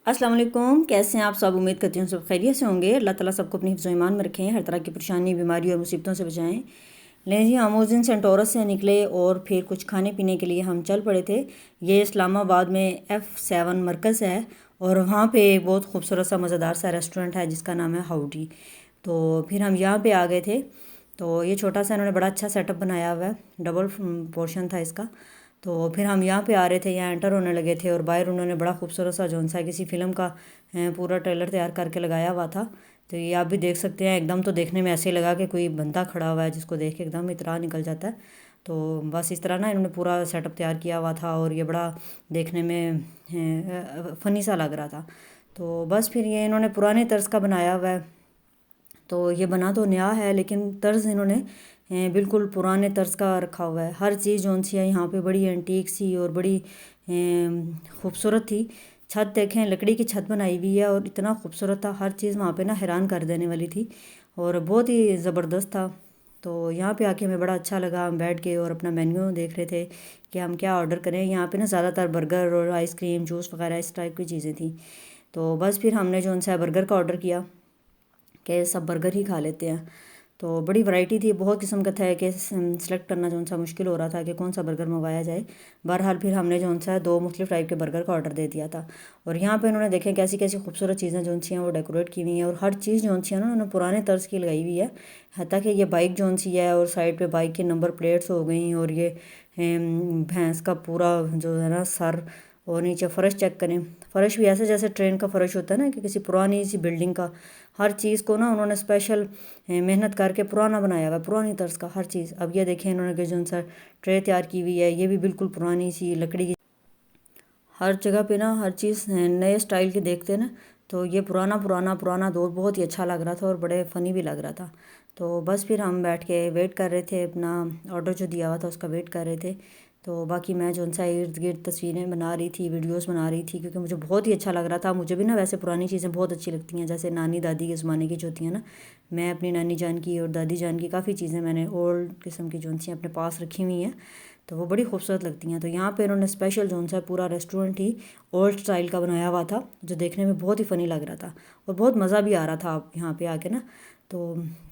अस्सलाम वालेकुम। कैसे हैं आप सब? उम्मीद करती हूँ सब खैरियत से होंगे। अल्लाह ताला सबको अपनी हिफ्ज़ ईमान में रखें, हर तरह की परेशानी, बीमारी और मुसीबतों से बचाएं। लें जी, हम उस दिन सेंटोरस से निकले और फिर कुछ खाने पीने के लिए हम चल पड़े थे। ये इस्लामाबाद में F7 मरकज़ है और वहाँ पे एक बहुत खूबसूरत सा मज़ेदार सा रेस्टोरेंट है जिसका नाम है हाउडी। तो फिर हम यहाँ पे आ गए थे। तो ये छोटा सा इन्होंने बड़ा अच्छा सेटअप बनाया हुआ है, डबल पोर्शन था इसका। तो फिर हम यहाँ पे आ रहे थे, यहाँ एंटर होने लगे थे और बाहर उन्होंने बड़ा खूबसूरत सा जौन सा किसी फ़िल्म का पूरा ट्रेलर तैयार करके लगाया हुआ था। तो ये आप भी देख सकते हैं, एकदम तो देखने में ऐसे ही लगा कि कोई बंदा खड़ा हुआ है जिसको देख के एकदम इतरा निकल जाता है। तो बस इस तरह ना इन्होंने पूरा सेटअप तैयार किया हुआ था और ये बड़ा देखने में फ़नी सा लग रहा था। तो बस फिर ये इन्होंने पुराने तर्ज का बनाया हुआ है। तो ये बना तो नया है लेकिन तर्ज इन्होंने बिल्कुल पुराने तर्ज का रखा हुआ है। हर चीज़ जौन सी है यहाँ पे बड़ी एंटीक सी और बड़ी खूबसूरत थी। छत देखें, लकड़ी की छत बनाई हुई है और इतना खूबसूरत था। हर चीज़ वहाँ पे ना हैरान कर देने वाली थी और बहुत ही ज़बरदस्त था। तो यहाँ पे आके हमें बड़ा अच्छा लगा। हम बैठ के और अपना मेन्यू देख रहे थे कि हम क्या ऑर्डर करें। यहाँ पे ना ज़्यादातर बर्गर और आइसक्रीम, जूस वगैरह इस टाइप की चीज़ें थी। तो बस फिर हमने जो उनसे बर्गर का ऑर्डर किया कि सब बर्गर ही खा लेते हैं। तो बड़ी वैरायटी थी, बहुत किस्म का था कि सेलेक्ट करना जो सा मुश्किल हो रहा था कि कौन सा बर्गर मंगवाया जाए। बहरहाल फिर हमने जो सा दो मुख्तलिफ टाइप के बर्गर का ऑर्डर दे दिया था। और यहाँ पे उन्होंने देखें कैसी कैसी खूबसूरत चीज़ें जो सी हैं वो डेकोरेट की हुई हैं और हर चीज़ जो सी है ना उन्होंने पुराने तर्ज की लगाई हुई है। हत्ता कि ये बाइक जो सी है और साइड पे बाइक के नंबर प्लेट्स हो गई और ये भैंस का पूरा जो है ना सर और नीचे फ़र्श चेक करें। फ़र्श भी ऐसे जैसे ट्रेन का फ़र्श होता है ना कि किसी पुरानी सी बिल्डिंग का। हर चीज़ को ना उन्होंने स्पेशल मेहनत करके पुराना बनाया हुआ है, पुरानी तर्ज का हर चीज़। अब ये देखें इन्होंने कि जो सा ट्रे तैयार की हुई है, ये भी बिल्कुल पुरानी सी लकड़ी की। हर जगह पे ना हर चीज़ नए स्टाइल की देखते हैं ना, तो ये पुराना पुराना पुराना दौर बहुत ही अच्छा लग रहा था और बड़े फ़नी भी लग रहा था। तो बस फिर हम बैठ के वेट कर रहे थे, अपना ऑर्डर जो दिया हुआ था उसका वेट कर रहे थे। तो बाकी मैं जो सा इर्द गिर्द तस्वीरें बना रही थी, वीडियोस बना रही थी, क्योंकि मुझे बहुत ही अच्छा लग रहा था। मुझे भी ना वैसे पुरानी चीज़ें बहुत अच्छी लगती हैं, जैसे नानी दादी के ज़माने की जो होती हैं ना। मैं अपनी नानी जान की और दादी जान की काफ़ी चीज़ें मैंने ओल्ड किस्म की जो सी अपने पास रखी हुई हैं, तो वो बड़ी खूबसूरत लगती हैं। तो यहाँ पे इन्होंने स्पेशल जो सा पूरा रेस्टोरेंट ही ओल्ड स्टाइल का बनाया हुआ था, जो देखने में बहुत ही फ़नी लग रहा था और बहुत मज़ा भी आ रहा था आप यहाँ पे आके ना। तो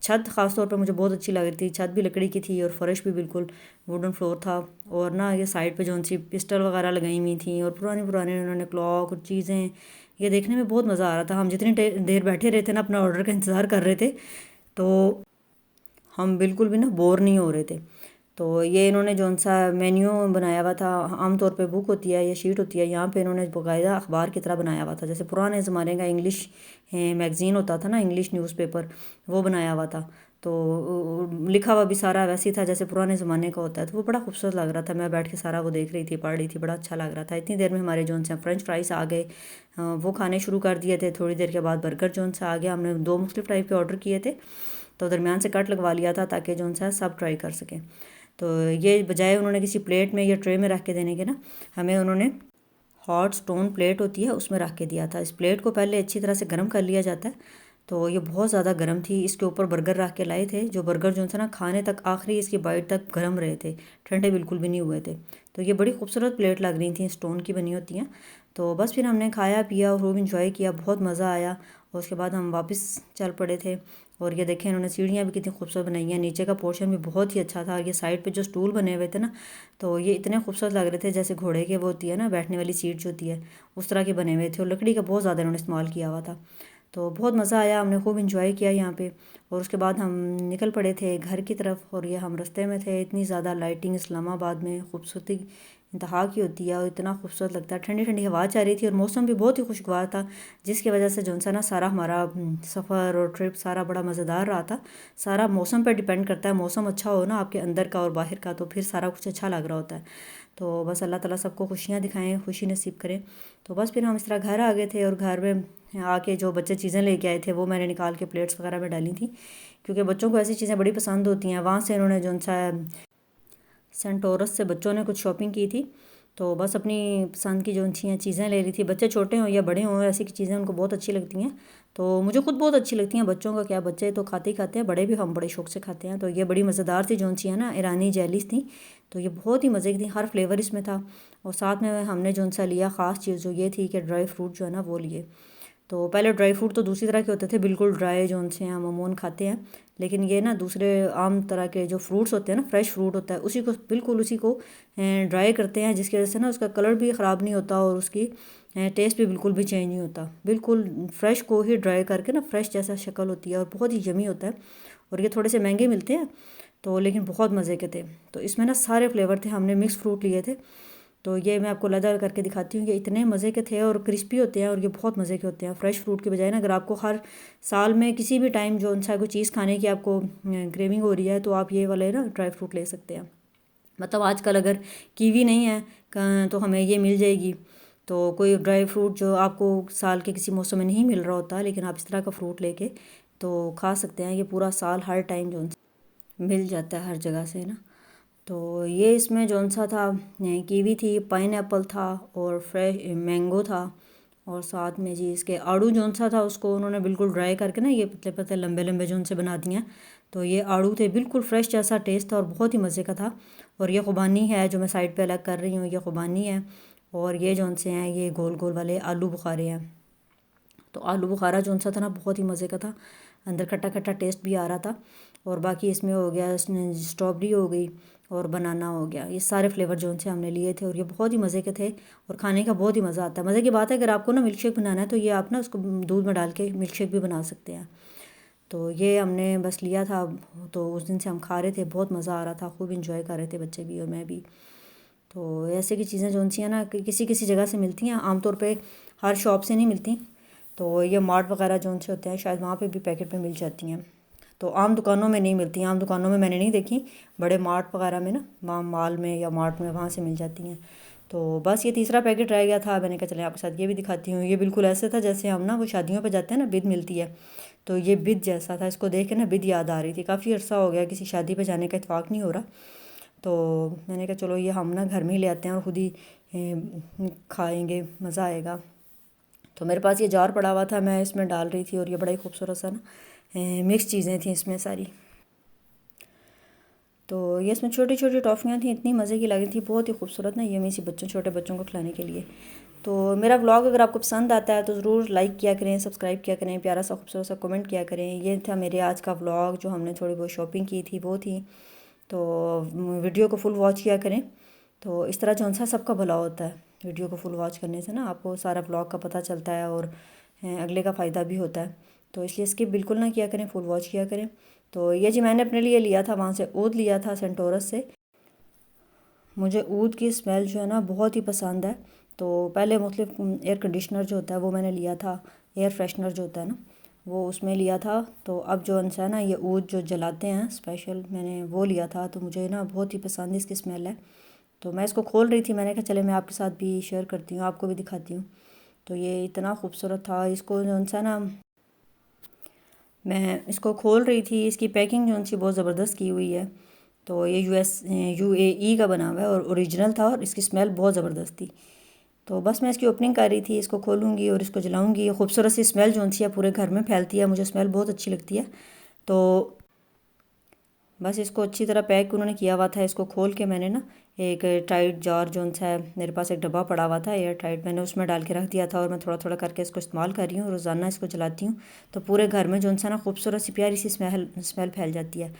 छत ख़ास तौर पे मुझे बहुत अच्छी लग रही थी। छत भी लकड़ी की थी और फर्श भी बिल्कुल वुडन फ्लोर था। और ना ये साइड पे जो सी पिस्टल वगैरह लगाई हुई थी और पुरानी पुरानी उन्होंने क्लॉक और चीज़ें, ये देखने में बहुत मज़ा आ रहा था। हम जितनी देर बैठे रहे थे ना अपना ऑर्डर का इंतज़ार कर रहे थे, तो हम बिल्कुल भी ना बोर नहीं हो रहे थे। तो ये इन्होंने जौन सा मेन्यू बनाया हुआ था, आमतौर पे बुक होती है या शीट होती है, यहाँ पे इन्होंने बाकायदा अखबार की तरह बनाया हुआ था। जैसे पुराने ज़माने का इंग्लिश मैगज़ीन होता था ना, इंग्लिश न्यूज़पेपर, वो बनाया हुआ था। तो लिखा हुआ भी सारा वैसे ही था जैसे पुराने ज़माने का होता है। तो वो बड़ा खूबसूरत लग रहा था। मैं बैठ के सारा वो देख रही थी, पढ़ रही थी, बड़ा अच्छा लग रहा था। इतनी देर में हमारे जौन से फ्रेंच फ्राइज़ आ गए, वो खाने शुरू कर दिए थे। थोड़ी देर के बाद बर्गर जौन सा आ गया। हमने दो मुख्तलिफ टाइप के ऑर्डर किए थे, तो दरमियान से कट लगवा लिया था ताकि जौन सा सब ट्राई कर सकें। तो ये बजाय उन्होंने किसी प्लेट में या ट्रे में रख के देने के ना, हमें उन्होंने हॉट स्टोन प्लेट होती है उसमें रख के दिया था। इस प्लेट को पहले अच्छी तरह से गर्म कर लिया जाता है। तो ये बहुत ज़्यादा गर्म थी। इसके ऊपर बर्गर रख के लाए थे, जो बर्गर जो था ना खाने तक आखिरी इसकी बाइट तक गर्म रहे थे, ठंडे बिल्कुल भी नहीं हुए थे। तो ये बड़ी खूबसूरत प्लेट लग रही थी, स्टोन की बनी होती हैं। तो बस फिर हमने खाया पिया और खूब इंजॉय किया, बहुत मज़ा आया। और उसके बाद हम वापस चल पड़े थे। और ये देखें इन्होंने सीढ़ियाँ भी कितनी खूबसूरत बनाई हैं, नीचे का पोर्शन भी बहुत ही अच्छा था। ये साइड पे जो स्टूल बने हुए थे ना, तो ये इतने खूबसूरत लग रहे थे जैसे घोड़े के वो होती है ना बैठने वाली सीट जो होती है, उस तरह के बने हुए थे। और लकड़ी का बहुत ज़्यादा इन्होंने इस्तेमाल किया हुआ था। तो बहुत मज़ा आया, हमने खूब इंजॉय किया यहाँ पे। और उसके बाद हम निकल पड़े थे घर की तरफ। और ये हम रास्ते में थे, इतनी ज़्यादा लाइटिंग इस्लामाबाद में खूबसूरती इंतहा की होती है और इतना खूबसूरत लगता है। ठंडी ठंडी हवा चल रही थी और मौसम भी बहुत ही खुशगवार था, जिसकी वजह से जो सा ना सारा हमारा सफ़र और ट्रिप सारा बड़ा मज़ेदार रहा था। सारा मौसम पर डिपेंड करता है। मौसम अच्छा हो ना आपके अंदर का और बाहर का, तो फिर सारा कुछ अच्छा लग रहा होता है। तो बस अल्लाह ताला सबको खुशियाँ दिखाएं, खुशी नसीब करें। तो बस फिर हम इस तरह घर आ गए थे और घर में आके जो बच्चे चीज़ें लेके आए थे वो मैंने निकाल के प्लेट्स वगैरह में डाली थी, क्योंकि बच्चों को ऐसी चीज़ें बड़ी पसंद होती हैं। वहाँ से इन्होंने जो सा सेंटोरस से बच्चों ने कुछ शॉपिंग की थी, तो बस अपनी पसंद की जो अच्छी चीज़ें ले रही थी। बच्चे छोटे हों या बड़े हों, ऐसी की चीज़ें उनको बहुत अच्छी लगती हैं। तो मुझे खुद बहुत अच्छी लगती हैं। बच्चों का क्या, बच्चे तो खाते ही खाते हैं, बड़े भी हम बड़े शौक से खाते हैं। तो ये बड़ी मज़ेदार सी जो सी है ना ईरानी जेलीस थी, तो ये बहुत ही मज़े की थी। हर फ्लेवर इसमें था और साथ में हमने जो सा लिया ख़ास चीज़ जो ये थी कि ड्राई फ्रूट जो है ना वो लिए। तो पहले ड्राई फ्रूट तो दूसरी तरह के होते थे, बिल्कुल ड्राई जो उनसे हम अमूमन खाते हैं, लेकिन ये ना दूसरे आम तरह के जो फ्रूट्स होते हैं ना, फ्रेश फ्रूट होता है, उसी को बिल्कुल उसी को ड्राई करते हैं, जिसकी वजह से ना उसका कलर भी ख़राब नहीं होता और उसकी टेस्ट भी बिल्कुल भी चेंज नहीं होता। बिल्कुल फ्रेश को ही ड्राई करके ना फ्रेश जैसा शक्ल होती है और बहुत ही यमी होता है। और ये थोड़े से महंगे मिलते हैं तो, लेकिन बहुत मज़े के थे। तो इसमें ना सारे फ्लेवर थे, हमने मिक्स फ्रूट लिए थे। तो ये मैं आपको लदा करके दिखाती हूँ कि इतने मज़े के थे और क्रिस्पी होते हैं और ये बहुत मज़े के होते हैं। फ्रेश फ्रूट के बजाय ना अगर आपको हर साल में किसी भी टाइम जो उनसा कोई चीज़ खाने की आपको क्रेविंग हो रही है तो आप ये वाले ना ड्राई फ्रूट ले सकते हैं। मतलब आजकल अगर कीवी नहीं है तो हमें ये मिल जाएगी। तो कोई ड्राई फ्रूट जो आपको साल के किसी मौसम में नहीं मिल रहा होता, लेकिन आप इस तरह का फ्रूट लेके तो खा सकते हैं। ये पूरा साल हर टाइम जो मिल जाता है हर जगह से ना। तो ये इसमें जौन सा था, कीवी थी, पाइनएप्पल था और फ्रेश मैंगो था। और साथ में जी इसके आड़ू जौन सा था उसको उन्होंने बिल्कुल ड्राई करके ना ये पतले पतले लंबे लंबे जौन से बना दिए। तो ये आड़ू थे, बिल्कुल फ्रेश जैसा टेस्ट था और बहुत ही मज़े का था। और ये खुबानी है जो मैं साइड पे अलग कर रही हूँ, ये खुबानी है। और ये जौन से हैं ये गोल गोल वाले आलू बुखारे हैं। तो आलू बुखारा जौन सा था ना बहुत ही मज़े का था, अंदर खट्टा खट्टा टेस्ट भी आ रहा था। और बाकी इसमें हो गया स्ट्रॉबेरी हो गई और बनाना हो गया, ये सारे फ्लेवर जो उनसे हमने लिए थे और ये बहुत ही मज़े के थे और खाने का बहुत ही मज़ा आता है। मज़े की बात है अगर आपको ना मिल्क शेक बनाना है तो ये आप ना उसको दूध में डाल के मिल्क शेक भी बना सकते हैं। तो ये हमने बस लिया था, तो उस दिन से हम खा रहे थे, बहुत मज़ा आ रहा था, खूब इंजॉय कर रहे थे बच्चे भी और मैं भी। तो ऐसे की चीज़ें जो सी हैं ना किसी किसी जगह से मिलती हैं, आमतौर पे हर शॉप से नहीं मिलती। तो ये मार्ट वगैरह जो उनसे होते हैं शायद वहाँ पे भी पैकेट में मिल जाती हैं। तो आम दुकानों में नहीं मिलती, आम दुकानों में मैंने नहीं देखी, बड़े मार्ट वगैरह में ना, वहाँ माल में या मार्ट में वहाँ से मिल जाती हैं। तो बस ये तीसरा पैकेट रह गया था, मैंने कहा चले आपके साथ ये भी दिखाती हूँ। ये बिल्कुल ऐसे था जैसे हम ना वो शादियों पे जाते हैं ना, बिद मिलती है, तो ये बिद जैसा था। इसको देख के ना बिद याद आ रही थी, काफ़ी अर्सा हो गया किसी शादी पे जाने का इत्तेफाक नहीं हो रहा। तो मैंने कहा चलो ये हम ना घर में ही ले आते हैं और ख़ुद ही खाएँगे, मज़ा आएगा। तो मेरे पास ये जार पड़ा हुआ था, मैं इसमें डाल रही थी और ये बड़ा ही खूबसूरत सा ना मिक्स चीज़ें थी इसमें सारी। तो ये इसमें छोटी छोटी टॉफ़ियाँ थी, इतनी मज़े की लगी थी, बहुत ही खूबसूरत ना, ये सी बच्चों छोटे बच्चों को खिलाने के लिए। तो मेरा व्लॉग अगर आपको पसंद आता है तो ज़रूर लाइक किया करें, सब्सक्राइब किया करें, प्यारा सा खूबसूरत सा कमेंट किया करें। ये था मेरे आज का व्लॉग, जो हमने थोड़ी बहुत शॉपिंग की थी वो थी। तो वीडियो को फुल वॉच किया करें, तो इस तरह जो सा सबका भला होता है। वीडियो को फुल वॉच करने से ना आपको सारा व्लॉग का पता चलता है और अगले का फ़ायदा भी होता है। तो इसलिए स्किप बिल्कुल ना किया करें, फुल वॉच किया करें। तो ये जी मैंने अपने लिए लिया था, वहाँ से ऊद लिया था सेंटोरस से। मुझे ऊद की स्मेल जो है ना बहुत ही पसंद है। तो पहले मुख्तलिफ एयर कंडीशनर जो होता है वो मैंने लिया था, एयर फ्रेशनर जो होता है ना वो उसमें लिया था। तो अब जो है ना ये ऊद जो जलाते हैं स्पेशल, मैंने वो लिया था। तो मुझे ना बहुत ही पसंद इसकी स्मेल है। तो मैं इसको खोल रही थी, मैंने कहा चले मैं आपके साथ भी शेयर करती हूँ, आपको भी दिखाती हूँ। तो ये इतना खूबसूरत था, इसको जो सा ना मैं इसको खोल रही थी, इसकी पैकिंग जो सी बहुत ज़बरदस्त की हुई है। तो ये UAE का बना हुआ है और ओरिजिनल था और इसकी स्मेल बहुत ज़बरदस्त थी। तो बस मैं इसकी ओपनिंग कर रही थी, इसको खोलूँगी और इसको जलाऊँगी। ये खूबसूरत सी स्मेल जो सी है पूरे घर में फैलती है, मुझे स्मेल बहुत अच्छी लगती है। तो बस इसको अच्छी तरह पैक उन्होंने किया हुआ था। इसको खोल के मैंने ना एक टाइट जार जो सा है, मेरे पास एक डब्बा पड़ा हुआ था एयर टाइट, मैंने उसमें डाल के रख दिया था और मैं थोड़ा थोड़ा करके इसको इस्तेमाल कर रही हूँ, रोज़ाना इसको जलाती हूँ। तो पूरे घर में जो सा ना खूबसूरत सी प्यारी सी स्मेल फैल जाती है।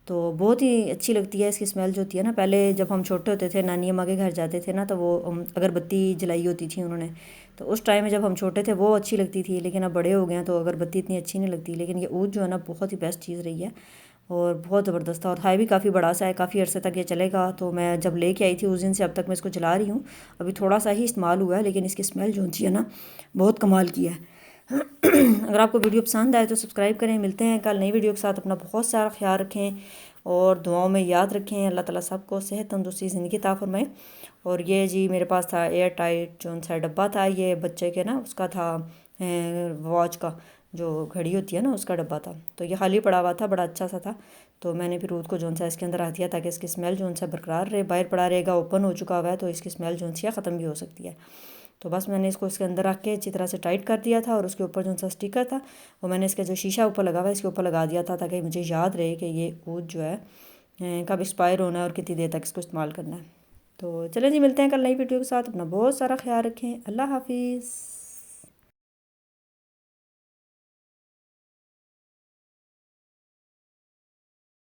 तो बहुत ही अच्छी लगती है इसकी स्मेल जो होती है ना। पहले जब हम छोटे होते थे, नानी अम्मा के घर जाते थे ना, तो वो अगरबत्ती जलाई होती थी उन्होंने, तो उस टाइम में जब हम छोटे थे वो अच्छी लगती थी। लेकिन अब बड़े हो गए हैं तो अगरबत्ती इतनी अच्छी नहीं लगती। लेकिन ये ऊद जो है ना बहुत ही बेस्ट चीज़ रही है और बहुत ज़बरदस्त था। और है भी काफ़ी बड़ा सा है, काफ़ी अरसे तक ये चलेगा। तो मैं जब लेके आई थी उस दिन से अब तक मैं इसको चला रही हूँ। अभी थोड़ा सा ही इस्तेमाल हुआ है, लेकिन इसकी स्मेल जो होती है ना बहुत कमाल की है। अगर आपको वीडियो पसंद आए तो सब्सक्राइब करें। मिलते हैं कल नई वीडियो के साथ। अपना बहुत सारा ख्याल रखें और दुआओं में याद रखें। अल्लाह ताला सबको सेहत तंदुरुस्ती ज़िंदगी अता फरमाए। और ये जी मेरे पास था एयर टाइट जो सा डब्बा था, ये बच्चे के ना उसका था, वॉच का जो घड़ी होती है ना उसका डब्बा था। तो ये खाली पड़ा हुआ था, बड़ा अच्छा सा था। तो मैंने फिर ऊद को जो सा इसके अंदर रख दिया ताकि इसकी स्मेल जो सा बरकरार रहे। बाहर पड़ा रहेगा, ओपन हो चुका हुआ है, तो इसकी स्मेल जो सी ख़त्म भी हो सकती है। तो बस मैंने इसको इसके अंदर रख के अच्छी तरह से टाइट कर दिया था और उसके ऊपर जो सा स्टिकर था वो मैंने इसका जो शीशा ऊपर लगा हुआ है इसके ऊपर लगा दिया था, ताकि मुझे याद रहे कि ये ऊद जो है कब एक्सपायर होना है और कितनी देर तक इसको इस्तेमाल करना है। तो चले जी, मिलते हैं कल नई वीडियो के साथ। अपना बहुत सारा ख्याल रखें। अल्लाह हाफिज़।